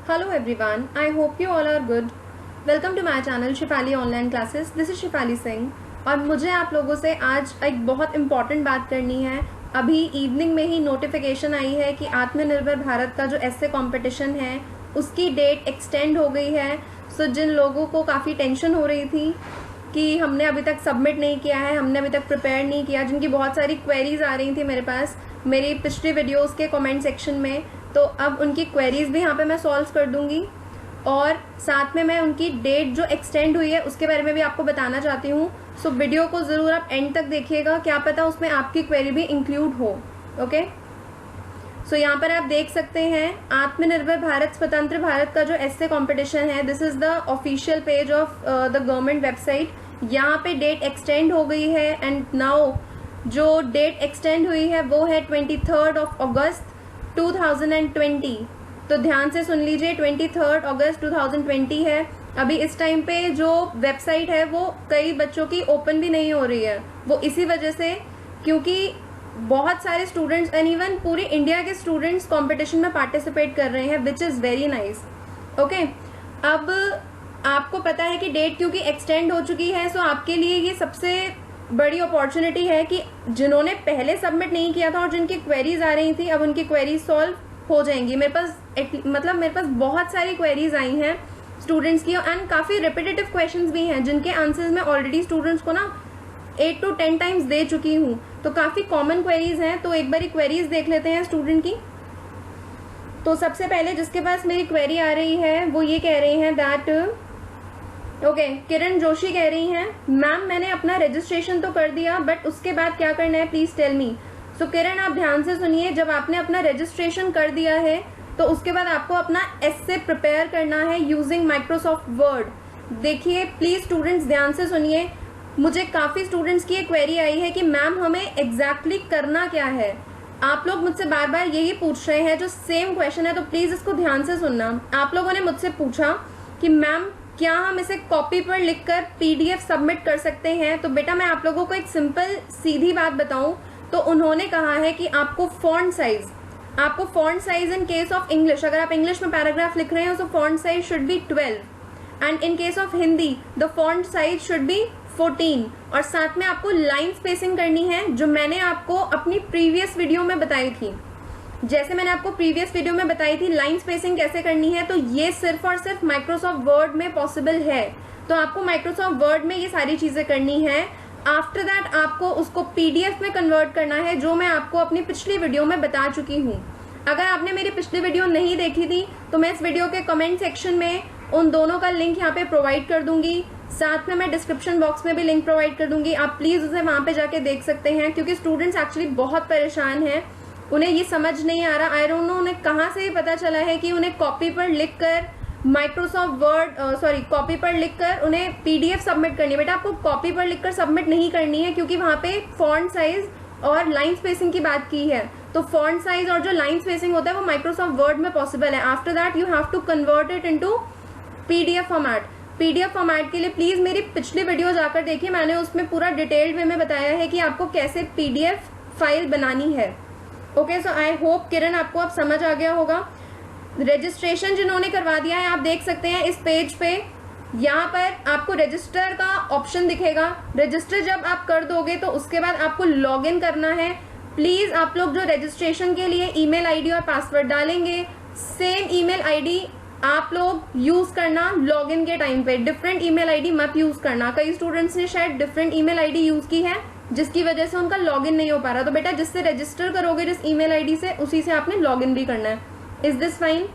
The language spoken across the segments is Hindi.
Hello everyone, I hope you all are good. Welcome to my channel Shifali online classes. This is Shifali Singh और मुझे आप लोगों से आज एक बहुत इम्पॉर्टेंट बात करनी है. अभी इवनिंग में ही नोटिफिकेशन आई है कि आत्मनिर्भर भारत का जो एस्से कंपटीशन है उसकी डेट एक्सटेंड हो गई है. सो जिन लोगों को काफ़ी टेंशन हो रही थी कि हमने अभी तक सबमिट नहीं किया है, हमने अभी तक प्रिपेयर नहीं किया, जिनकी बहुत सारी क्वेरीज आ रही थी मेरे पास मेरी पिछली वीडियोस के कमेंट सेक्शन में, तो अब उनकी क्वेरीज भी यहाँ पे मैं सॉल्व कर दूंगी और साथ में मैं उनकी डेट जो एक्सटेंड हुई है उसके बारे में भी आपको बताना चाहती हूँ. सो वीडियो को ज़रूर आप एंड तक देखिएगा, क्या पता उसमें आपकी क्वेरी भी इंक्लूड हो. ओके, सो यहाँ पर आप देख सकते हैं आत्मनिर्भर भारत स्वतंत्र भारत का जो एस्से कंपटीशन है. This is the official page of the government website. यहाँ पे डेट एक्सटेंड हो गई है एंड नाउ जो डेट एक्सटेंड हुई है वो है 23 अगस्त 2020. तो ध्यान से सुन लीजिए, 23 अगस्त 2020 है. अभी इस टाइम पे जो वेबसाइट है वो कई बच्चों की ओपन भी नहीं हो रही है. वो इसी वजह से क्योंकि बहुत सारे स्टूडेंट्स एंड इवन पूरी इंडिया के स्टूडेंट्स कंपटीशन में पार्टिसिपेट कर रहे हैं, which is very nice. Okay, अब आपको पता है कि डेट क्योंकि एक्सटेंड हो चुकी है, सो आपके लिए ये सबसे बड़ी अपॉर्चुनिटी है कि जिन्होंने पहले सबमिट नहीं किया था और जिनकी क्वेरीज आ रही थी अब उनकी क्वेरीज सॉल्व हो जाएंगी. मेरे पास बहुत सारी क्वेरीज आई हैं स्टूडेंट्स की एंड काफ़ी रिपीटेटिव क्वेश्चंस भी हैं जिनके आंसर्स मैं ऑलरेडी स्टूडेंट्स को ना 8 to 10 टाइम्स दे चुकी हूँ. तो काफ़ी कॉमन क्वेरीज हैं, तो एक बारी क्वेरीज देख लेते हैं स्टूडेंट की. तो सबसे पहले जिसके पास मेरी क्वेरी आ रही है वो ये कह रही हैं दैट ओके, किरण जोशी कह रही हैं मैम मैंने अपना रजिस्ट्रेशन तो कर दिया बट उसके बाद क्या करना है, प्लीज टेल मी. सो किरण आप ध्यान से सुनिए, जब आपने अपना रजिस्ट्रेशन कर दिया है तो उसके बाद आपको अपना एस्से प्रिपेयर करना है यूजिंग माइक्रोसॉफ्ट वर्ड. देखिए प्लीज स्टूडेंट्स ध्यान से सुनिए, मुझे काफ़ी स्टूडेंट्स की ये क्वेरी आई है कि मैम हमें एग्जैक्टली करना क्या है. आप लोग मुझसे बार बार यही पूछ रहे हैं जो सेम क्वेश्चन है, तो प्लीज़ इसको ध्यान से सुनना. आप लोगों ने मुझसे पूछा कि मैम क्या हम इसे कॉपी पर लिखकर पीडीएफ सबमिट कर सकते हैं. तो बेटा मैं आप लोगों को एक सिंपल सीधी बात बताऊं तो उन्होंने कहा है कि आपको font size in case of English, अगर आप इंग्लिश में पैराग्राफ लिख रहे हैं तो font size should be 12 and in case of Hindi the font size should be 14. और साथ में आपको लाइन स्पेसिंग करनी है जो मैंने आपको अपनी प्रीवियस वीडियो में बताई थी. जैसे मैंने आपको प्रीवियस वीडियो में बताई थी लाइन स्पेसिंग कैसे करनी है, तो ये सिर्फ और सिर्फ माइक्रोसॉफ्ट वर्ड में पॉसिबल है. तो आपको माइक्रोसॉफ्ट वर्ड में ये सारी चीज़ें करनी है. आफ्टर दैट आपको उसको पीडीएफ में कन्वर्ट करना है, जो मैं आपको अपनी पिछली वीडियो में बता चुकी हूँ. अगर आपने मेरी पिछली वीडियो नहीं देखी थी तो मैं इस वीडियो के कमेंट सेक्शन में उन दोनों का लिंक यहाँ पे प्रोवाइड कर दूंगी. साथ में मैं डिस्क्रिप्शन बॉक्स में भी लिंक प्रोवाइड कर दूंगी, आप प्लीज़ उसे वहाँ पे जाके देख सकते हैं. क्योंकि स्टूडेंट्स एक्चुअली बहुत परेशान हैं, उन्हें ये समझ नहीं आ रहा. आई डोंट नो उन्हें कहाँ से पता चला है कि उन्हें कॉपी पर लिखकर कॉपी पर लिखकर उन्हें पीडीएफ सबमिट करनी है. बेटा आपको कॉपी पर लिखकर सबमिट नहीं करनी है क्योंकि वहाँ पे फॉन्ट साइज और लाइन स्पेसिंग की बात की है. तो फॉन्ट साइज और जो लाइन स्पेसिंग होता है वो माइक्रोसॉफ्ट वर्ड में पॉसिबल है. After that you have to convert it into PDF format. PDF format के लिए प्लीज मेरी पिछली वीडियो जाकर देखिए, मैंने उसमें पूरा डिटेल्ड वे में बताया है कि आपको कैसे पीडीएफ फाइल बनानी है. ओके, सो आई होप किरण आपको अब समझ आ गया होगा. रजिस्ट्रेशन जिन्होंने करवा दिया है आप देख सकते हैं इस पेज पे, यहाँ पर आपको रजिस्टर का ऑप्शन दिखेगा. रजिस्टर जब आप कर दोगे तो उसके बाद आपको लॉगिन करना है. प्लीज आप लोग जो रजिस्ट्रेशन के लिए ईमेल आईडी और पासवर्ड डालेंगे, सेम ईमेल आईडी आप लोग यूज करना लॉगिन के टाइम पे. डिफरेंट ईमेल आईडी मत यूज करना. कई स्टूडेंट्स ने शायद डिफरेंट ईमेल आईडी यूज की है जिसकी वजह से उनका लॉगिन नहीं हो पा रहा. तो बेटा जिससे रजिस्टर करोगे जिस ईमेल आईडी से, उसी से आपने लॉगिन भी करना है. Is this fine?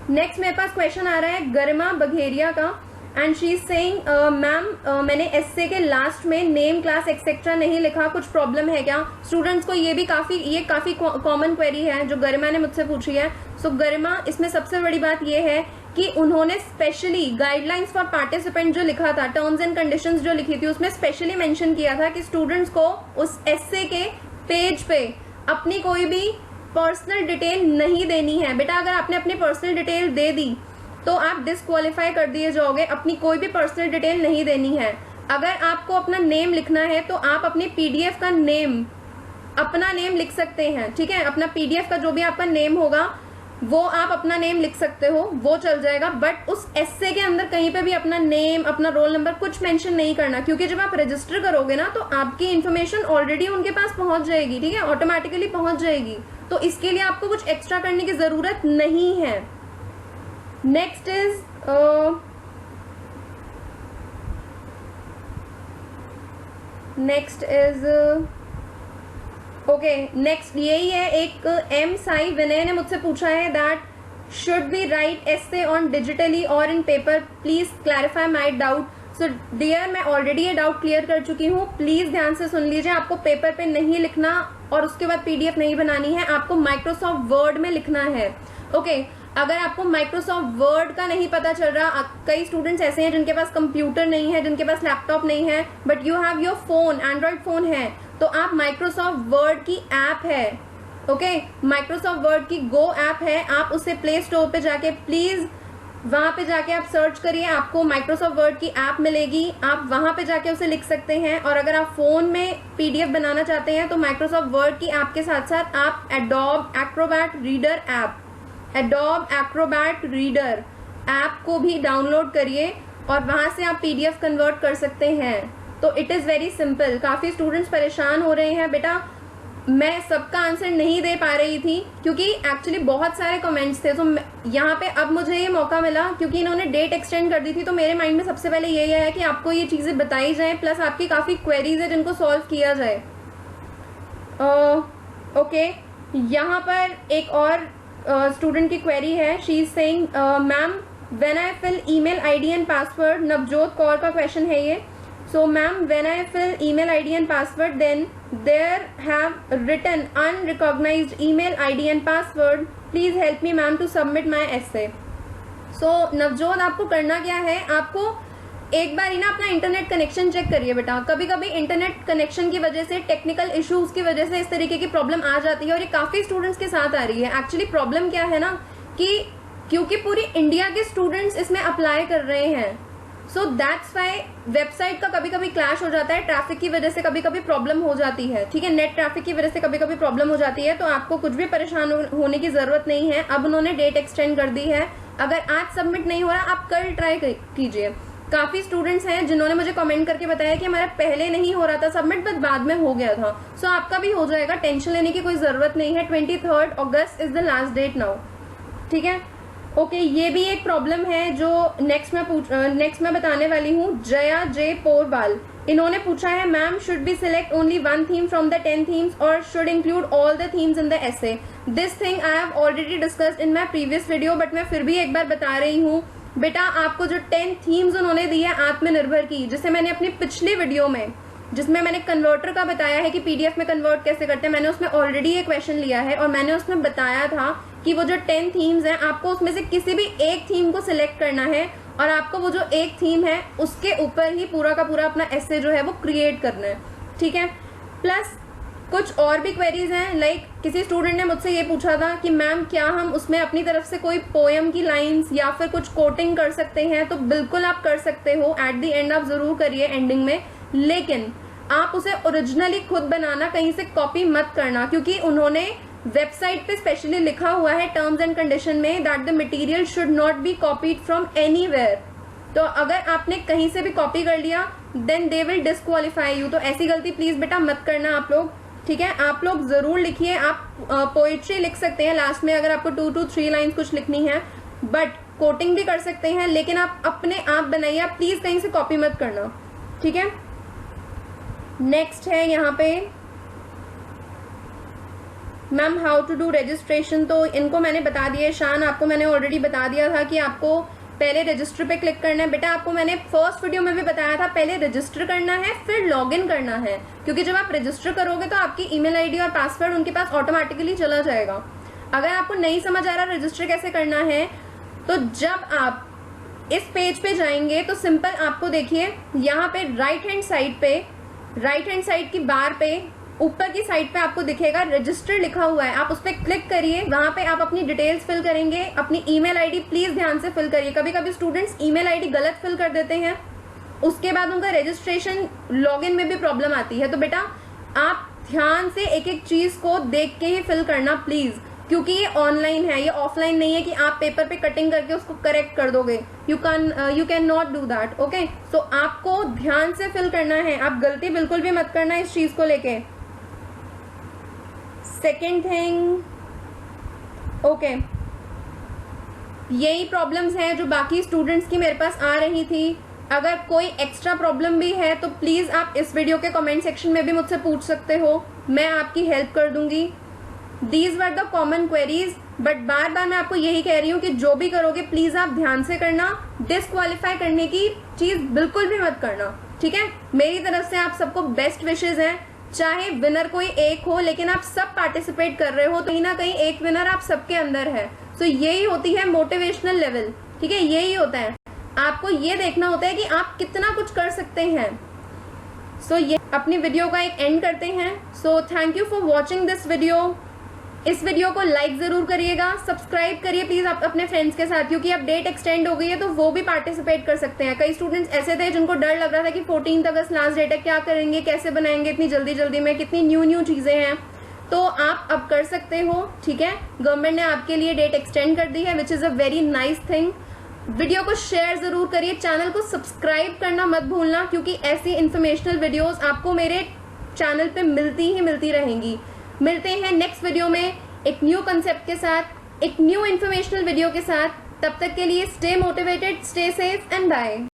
नेक्स्ट मेरे पास क्वेश्चन आ रहा है गरिमा बघेरिया का and she is saying ma'am मैंने एस्से के लास्ट में नेम क्लास एक्सेट्रा नहीं लिखा, कुछ प्रॉब्लम है क्या? स्टूडेंट्स को ये काफ़ी कॉमन क्वेरी है जो गरिमा ने मुझसे पूछी है. सो गरिमा, इसमें सबसे बड़ी बात ये है कि उन्होंने स्पेशली गाइडलाइंस फॉर पार्टिसिपेंट जो लिखा था, टर्म्स एंड कंडीशंस जो लिखी थी, उसमें स्पेशली मेंशन किया था कि स्टूडेंट्स को उस एस्से के पेज पे अपनी कोई भी पर्सनल डिटेल नहीं देनी है. बेटा अगर आपने अपनी पर्सनल डिटेल दे दी तो आप डिस्क्वालीफाई कर दिए जाओगे. अपनी कोई भी पर्सनल डिटेल नहीं देनी है. अगर आपको अपना नेम लिखना है तो आप अपनी पीडीएफ का नेम, अपना नेम लिख सकते हैं. ठीक है, अपना पीडीएफ का जो भी आपका नेम होगा वो आप अपना नेम लिख सकते हो, वो चल जाएगा, बट उस एस्से के अंदर कहीं पे भी अपना नेम, अपना रोल नंबर कुछ मेंशन नहीं करना, क्योंकि जब आप रजिस्टर करोगे ना तो आपकी इन्फॉर्मेशन ऑलरेडी उनके पास पहुंच जाएगी, ठीक है, ऑटोमेटिकली पहुंच जाएगी, तो इसके लिए आपको कुछ एक्स्ट्रा करने की जरूरत नहीं है। नेक्स्ट इज ओके, नेक्स्ट यही है, एक एम साई विनय ने मुझसे पूछा है that should be write essay on digitally और in paper, please clarify my doubt. So dear, मैं ऑलरेडी ये डाउट क्लियर कर चुकी हूँ, प्लीज ध्यान से सुन लीजिए। आपको पेपर पे नहीं लिखना और उसके बाद पीडीएफ नहीं बनानी है, आपको माइक्रोसॉफ्ट वर्ड में लिखना है। ओके, अगर आपको माइक्रोसॉफ्ट वर्ड का नहीं पता चल रहा, कई स्टूडेंट्स ऐसे हैं जिनके पास कंप्यूटर नहीं है, जिनके पास लैपटॉप नहीं है, but you have your phone, Android phone है, तो आप माइक्रोसॉफ्ट वर्ड की ऐप है, ओके, माइक्रोसॉफ्ट वर्ड की गो ऐप है, आप उसे प्ले स्टोर पे जाके प्लीज वहां पे जाके आप सर्च करिए, आपको माइक्रोसॉफ्ट वर्ड की ऐप मिलेगी, आप वहां पे जाके उसे लिख सकते हैं। और अगर आप फोन में पीडीएफ बनाना चाहते हैं तो माइक्रोसॉफ्ट वर्ड की ऐप के साथ साथ आप adobe Acrobat reader app, adobe Acrobat reader app को भी डाउनलोड करिए और वहां से आप पीडीएफ कन्वर्ट कर सकते हैं। तो इट इज वेरी सिंपल। काफी स्टूडेंट्स परेशान हो रहे हैं, बेटा मैं सबका आंसर नहीं दे पा रही थी क्योंकि एक्चुअली बहुत सारे कमेंट्स थे, तो यहाँ पे अब मुझे ये मौका मिला क्योंकि इन्होंने डेट एक्सटेंड कर दी थी, तो मेरे माइंड में सबसे पहले यही है कि आपको ये चीजें बताई जाए, प्लस आपकी काफी क्वेरीज है जिनको सॉल्व किया जाए। ओके, यहाँ पर एक और स्टूडेंट की क्वेरी है, she is saying ma'am when I fill email ID and password, Navjot Kaur का क्वेश्चन है ये। So ma'am when I fill email ID and password then there have written unrecognized email ID and password, please help me ma'am to submit my essay। so Navjot, आपको करना क्या है, आपको एक बार ही ना अपना इंटरनेट कनेक्शन चेक करिए बेटा। कभी कभी इंटरनेट कनेक्शन की वजह से, टेक्निकल इश्यूज की वजह से इस तरीके की प्रॉब्लम आ जाती है और ये काफी स्टूडेंट्स के साथ आ रही है। एक्चुअली प्रॉब्लम क्या है ना कि क्योंकि पूरी इंडिया के स्टूडेंट्स इसमें अप्लाई कर रहे हैं, सो दैट्स वाई वेबसाइट का कभी कभी क्लैश हो जाता है, ट्रैफिक की वजह से कभी कभी प्रॉब्लम हो जाती है, ठीक है, नेट ट्रैफिक की वजह से कभी कभी प्रॉब्लम हो जाती है। तो आपको कुछ भी परेशान होने की जरूरत नहीं है, अब उन्होंने डेट एक्सटेंड कर दी है। अगर आज सबमिट नहीं हो रहा, आप कल ट्राई कीजिए। काफी स्टूडेंट्स हैं जिन्होंने मुझे कमेंट करके बताया कि हमारा पहले नहीं हो रहा था सबमिट, बट बाद में हो गया था। सो आपका भी हो जाएगा, टेंशन लेने की कोई जरूरत नहीं है। 23 August is the last date now, ठीक है। ओके, ये भी एक प्रॉब्लम है जो नेक्स्ट मैं बताने वाली हूँ। जया जे पोरवाल, इन्होंने पूछा है ma'am should be select only one theme from the 10 themes और should include all the themes in the essay. This thing I have already discussed in my previous video, but मैं फिर भी एक बार बता रही हूँ बेटा। आपको जो 10 थीम्स उन्होंने दी है आत्मनिर्भर की, जिसे मैंने अपनी पिछली वीडियो में, जिसमें मैंने कन्वर्टर का बताया है कि पीडीएफ में कन्वर्ट कैसे करते हैं, मैंने उसमें ऑलरेडी ये क्वेश्चन लिया है और मैंने उसमें बताया था कि वो जो 10 थीम्स हैं, आपको उसमें से किसी भी एक थीम को सिलेक्ट करना है और आपको वो जो एक थीम है उसके ऊपर ही पूरा का पूरा अपना एसे जो है वो क्रिएट करना है, ठीक है। प्लस कुछ और भी क्वेरीज हैं, लाइक किसी स्टूडेंट ने मुझसे ये पूछा था कि मैम क्या हम उसमें अपनी तरफ से कोई पोएम की लाइंस या फिर कुछ कोटिंग कर सकते हैं। तो बिल्कुल आप कर सकते हो, एट द एंड आप जरूर करिए एंडिंग में, लेकिन आप उसे ओरिजिनली खुद बनाना, कहीं से कॉपी मत करना, क्योंकि उन्होंने वेबसाइट पे स्पेशली लिखा हुआ है टर्म्स एंड कंडीशन में that the material should not be copied from anywhere. तो अगर आपने कहीं से भी कॉपी कर लिया then they will disqualify you. तो ऐसी गलती प्लीज बेटा मत करना आप लोग, ठीक है। आप लोग जरूर लिखिए, आप पोइट्री लिख सकते हैं लास्ट में अगर आपको 2 to 3 लाइन्स कुछ लिखनी है, बट कोटिंग भी कर सकते हैं, लेकिन आप अपने आप बनाइए, आप प्लीज कहीं से कॉपी मत करना, ठीक है। नेक्स्ट है यहाँ पे ma'am how to do registration, तो इनको मैंने बता दिया। शान, आपको मैंने ऑलरेडी बता दिया था कि आपको पहले रजिस्टर पे क्लिक करना है। बेटा आपको मैंने फर्स्ट वीडियो में भी बताया था, पहले रजिस्टर करना है फिर लॉगिन करना है, क्योंकि जब आप रजिस्टर करोगे तो आपकी ईमेल आईडी और पासवर्ड उनके पास ऑटोमेटिकली चला जाएगा। अगर आपको नहीं समझ आ रहा रजिस्टर कैसे करना है, तो जब आप इस पेज पे जाएंगे तो सिंपल आपको देखिए यहाँ पे राइट हैंड साइड की बार पे ऊपर की साइड पे आपको दिखेगा रजिस्टर लिखा हुआ है, आप उस पर क्लिक करिए। वहां पे आप अपनी डिटेल्स फिल करेंगे, अपनी ईमेल आईडी प्लीज ध्यान से फिल करिए। कभी कभी स्टूडेंट्स ईमेल आईडी गलत फिल कर देते हैं, उसके बाद उनका रजिस्ट्रेशन लॉगिन में भी प्रॉब्लम आती है। तो बेटा आप ध्यान से एक एक चीज को देख के ही फिल करना प्लीज। क्योंकि ये ऑनलाइन है, ये ऑफलाइन नहीं है कि आप पेपर पे कटिंग करके उसको करेक्ट कर दोगे. You can not do that. Okay, so आपको ध्यान से फिल करना है, आप गलती बिल्कुल भी मत करना इस चीज को लेके. सेकेंड थिंग, ओके, यही प्रॉब्लम्स हैं जो बाकी स्टूडेंट्स की मेरे पास आ रही थी. अगर कोई एक्स्ट्रा प्रॉब्लम भी है तो प्लीज आप इस वीडियो के कमेंट सेक्शन में भी मुझसे पूछ सकते हो, मैं आपकी हेल्प कर दूंगी. These were the common queries, but बार बार मैं आपको यही कह रही हूँ कि जो भी करोगे प्लीज आप ध्यान से करना. डिसक्वालीफाई करने की चीज बिल्कुल भी मत करना, ठीक है. मेरी तरफ से आप सबको बेस्ट विशेज हैं. चाहे विनर कोई एक हो, लेकिन आप सब पार्टिसिपेट कर रहे हो तो कहीं ना कहीं एक विनर आप सबके अंदर है. सो यही होती है मोटिवेशनल लेवल, ठीक है, यही होता है. आपको ये देखना होता है कि आप कितना कुछ कर सकते हैं. सो ये अपनी वीडियो का एक एंड करते हैं. So thank you for watching this video. इस वीडियो को लाइक जरूर करिएगा, सब्सक्राइब करिए प्लीज आप अपने फ्रेंड्स के साथ, क्योंकि अब डेट एक्सटेंड हो गई है तो वो भी पार्टिसिपेट कर सकते हैं. कई स्टूडेंट्स ऐसे थे जिनको डर लग रहा था कि 14 अगस्त लास्ट डेट है, क्या करेंगे, कैसे बनाएंगे इतनी जल्दी जल्दी में, कितनी न्यू चीजें हैं. तो आप अब कर सकते हो, ठीक है. गवर्नमेंट ने आपके लिए डेट एक्सटेंड कर दी है, which is a very nice thing. Video को शेयर जरूर करिए, चैनल को सब्सक्राइब करना मत भूलना, क्योंकि ऐसी इंफॉर्मेशनल वीडियोस आपको मेरे चैनल पे मिलती रहेंगी. मिलते हैं नेक्स्ट वीडियो में एक न्यू कंसेप्ट के साथ, एक न्यू इंफॉर्मेशनल वीडियो के साथ. तब तक के लिए stay motivated, stay safe and bye.